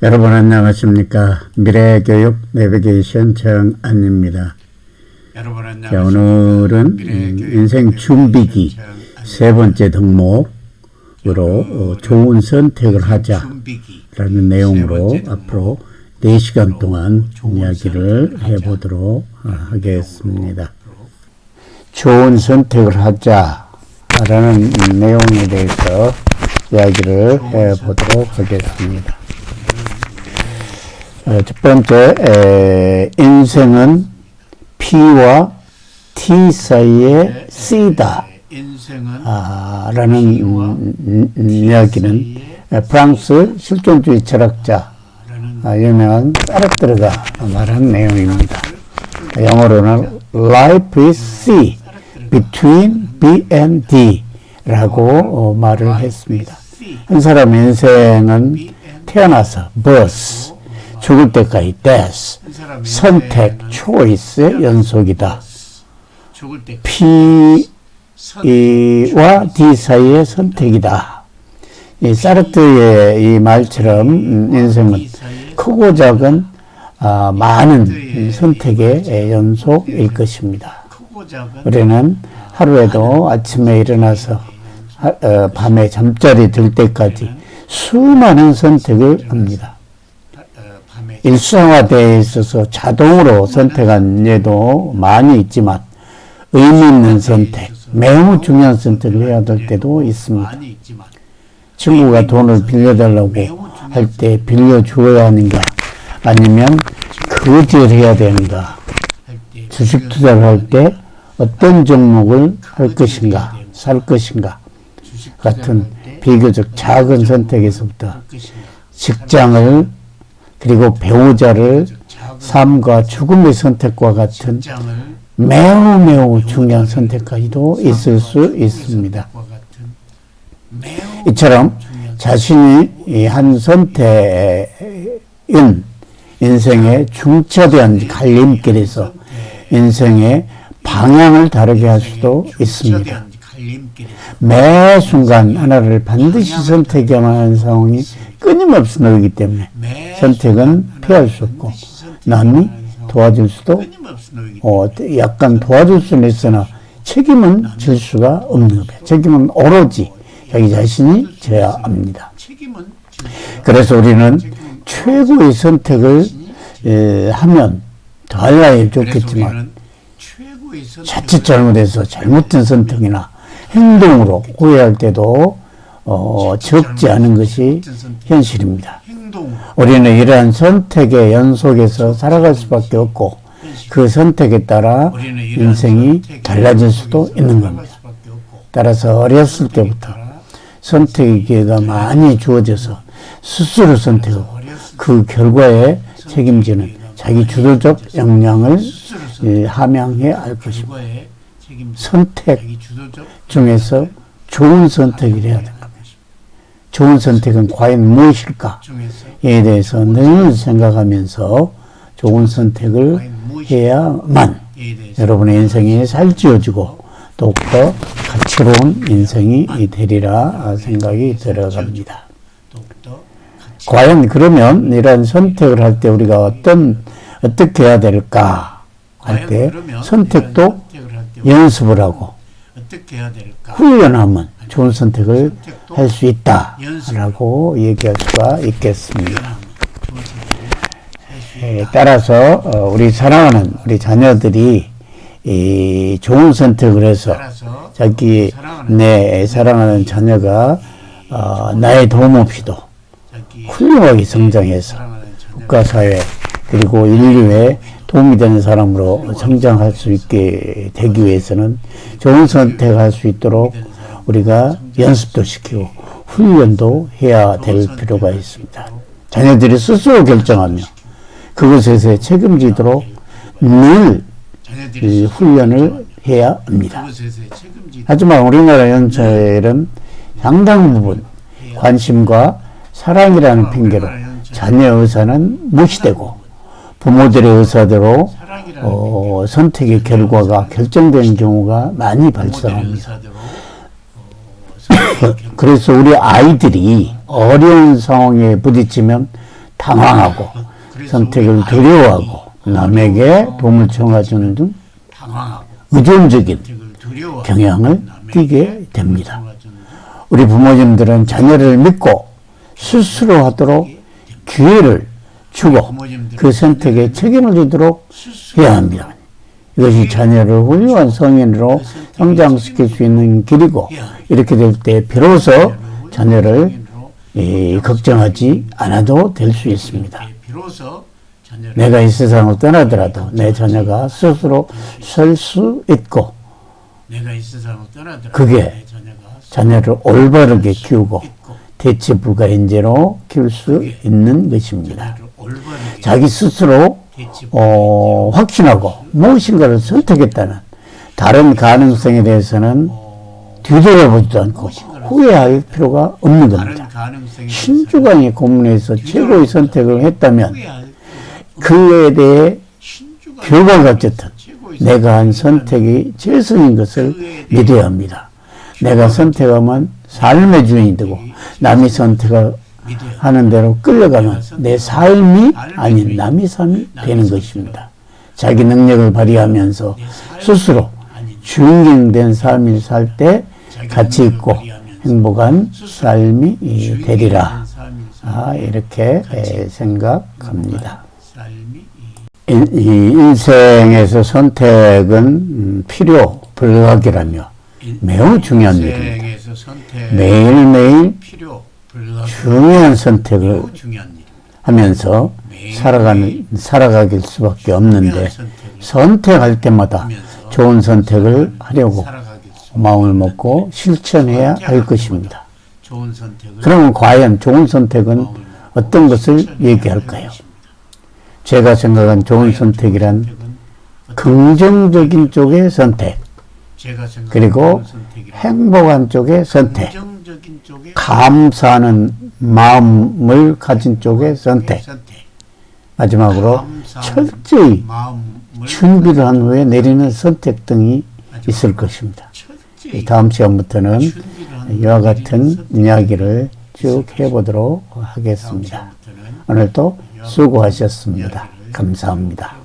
여러분 안녕하십니까? 미래교육 내비게이션 정안입니다. 자, 오늘은 인생 준비기 세 번째 덕목으로 좋은 선택을 하자라는 내용으로 앞으로 4시간 동안 이야기를 해보도록 하겠습니다. 좋은 선택을 하자라는 내용에 대해서 이야기를 해보도록 하겠습니다. 첫 번째, 인생은 P와 T 사이의 C다 라는 이야기는 프랑스 실존주의 철학자 유명한 사르트르가 말한 내용입니다. 영어로는 Life is C between B and D 라고 말을 했습니다. 한 사람의 인생은 태어나서 birth, 죽을 때까지 death, 선택, choice의 연속이다. P와 D 사이의 선택이다. 이 사르트르의 이 말처럼 인생은 크고 작은 많은 선택의 연속일 것입니다. 우리는 하루에도 아침에 일어나서 밤에 잠자리 들 때까지 수많은 선택을 합니다. 일상화되어 있어서 자동으로 선택한 예도 많이 있지만 의미 있는 선택, 매우 중요한 선택을 해야 될 때도 있습니다. 친구가 돈을 빌려달라고 할 때 빌려주어야 하는가, 아니면 거지를 해야 되는가, 주식 투자를 할 때 어떤 종목을 할 것인가, 살 것인가 같은 비교적 작은 선택에서부터 직장을 그리고 배우자를 삶과 죽음의 선택과 같은 매우 중요한 선택까지도 있을 수 있습니다. 이처럼 자신이 한 선택은 인생의 중차대한 갈림길에서 인생의 방향을 다르게 할 수도 있습니다. 매 순간 하나를 반드시 선택해야만 하는 상황이 끊임없이 늘기 때문에 선택은 피할 수 없고 남이 도와줄 수도 약간 도와줄 수는 있으나 책임은 질 수가 없는 거예요. 책임은 오로지 자기 자신이 져야 합니다. 그래서 우리는 최고의 선택을 하면 더 알아야 좋겠지만 자칫 잘못해서 잘못된 선택이나 행동으로 후회할 때도 적지 않은 것이 현실입니다. 우리는 이러한 선택의 연속에서 살아갈 수밖에 없고 그 선택에 따라 인생이 달라질 수도 있는 겁니다. 따라서 어렸을 때부터 선택의 기회가 많이 주어져서 스스로 선택하고 그 결과에 책임지는 자기 주도적 역량을 함양해야 할 것입니다. 선택 중에서 좋은 선택을 해야 됩니다. 좋은 선택은 과연 무엇일까에 대해서 늘 생각하면서 좋은 선택을 해야만 여러분의 인생이 살찌워지고 더욱더 가치로운 인생이 되리라 생각이 들어갑니다. 과연 그러면 이런 선택을 할 때 우리가 어떻게 해야 될까 할 때 선택도 연습을 하고 훈련하면 좋은 선택을 할 수 있다라고 얘기할 수가 있겠습니다. 따라서 우리 사랑하는 우리 자녀들이 이 좋은 선택을 해서 내 사랑하는 자녀가 나의 도움 없이도 훌륭하게 성장해서 국가사회 그리고 인류에 도움이 되는 사람으로 성장할 수 있게 되기 위해서는 좋은 선택할 수 있도록 우리가 연습도 시키고 훈련도 해야 될 필요가 있습니다. 자녀들이 스스로 결정하며 그것에서 책임지도록 늘 훈련을 해야 합니다. 하지만 우리나라 연철은 상당 부분 관심과 사랑이라는 핑계로 자녀 의사는 무시되고 부모들의 의사대로 선택의 결과가 결정되는 경우가 많이 발생합니다. 그래서 우리 아이들이 어려운 상황에 부딪히면 당황하고 선택을 두려워하고 남에게 도움을 청하주는 등 의존적인 경향을 띠게 됩니다. 우리 부모님들은 자녀를 믿고 스스로 하도록 기회를 주고 그 선택에 책임을 지도록 해야 합니다. 이것이 자녀를 훌륭한 성인으로 성장시킬 수 있는 길이고, 이렇게 될 때 비로소 자녀를 걱정하지 않아도 될 수 있습니다. 내가 이 세상을 떠나더라도 내 자녀가 스스로 설 수 있고, 그게 자녀를 올바르게 키우고 대체 불가 인재로 키울 수 있는 것입니다. 자기 스스로 확신하고 무엇인가를 선택했다는 다른 가능성에 대해서는 뒤돌아보지도 않고 후회할 필요가 없는 겁니다. 신주관이 고문에서 최고의 선택을 했다면 그에 대해 결과가 어쨌든 내가 한 선택이 최선인 것을 믿어야 합니다. 내가 선택하면 삶의 주인이 되고 남이 선택하는 대로 끌려가면 내 삶이 아닌 남의 삶이 되는 것입니다. 자기 능력을 발휘하면서 스스로 주인공된 삶을 살 때 가치 있고 행복한 삶이 되리라. 이렇게 생각합니다. 이 인생에서 선택은 필요 불가결하며 매우 중요한 일입니다. 매일매일 중요한 선택을 하면서 살아가길 수밖에 없는데, 선택할 때마다 좋은 선택을 하려고 마음을 먹고 실천해야 할 것입니다. 그러면 과연 좋은 선택은 어떤 것을 얘기할까요? 제가 생각한 좋은 선택이란 긍정적인 쪽의 선택, 그리고 행복한 쪽의 선택, 감사하는 마음을 가진 쪽의 선택, 마지막으로 철저히 준비를 한 후에 내리는 선택 등이 있을 것입니다. 다음 시간부터는 이와 같은 이야기를 쭉 해보도록 하겠습니다. 오늘도 수고하셨습니다. 감사합니다.